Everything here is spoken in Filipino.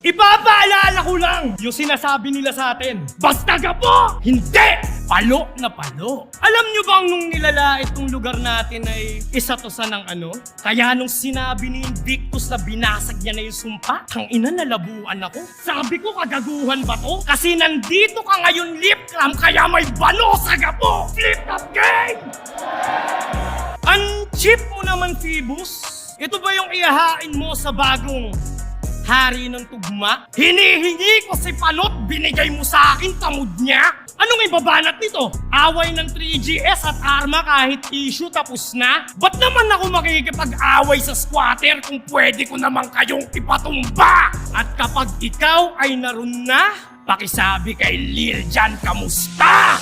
Ipapaalala ko lang yung sinasabi nila sa atin. Basta gapo! Hindi! Palo na palo. Alam nyo bang nung nilalait tong lugar natin ay isa to sa ng ano? Kaya nung sinabi ni Invictus na binasag niya na yung sumpa, tangina nalabuan ako. Sabi ko kagaguhan ba to? Kasi nandito ka ngayon lip clam kaya may bano sa gapo! Flip up game! Ang cheap mo naman, Phoebus. Ito ba yung ihahain mo sa bagong hari ng tugma? Hinihingi ko si Palot, binigay mo sa akin, tamod niya? Anong ibabanat nito? Away ng 3GS at Arma kahit issue tapos na? Ba't naman ako makikipag-away sa squatter kung pwede ko naman kayong ipatumba? At kapag ikaw ay naroon na, pakisabi kay Lil Jan kamusta?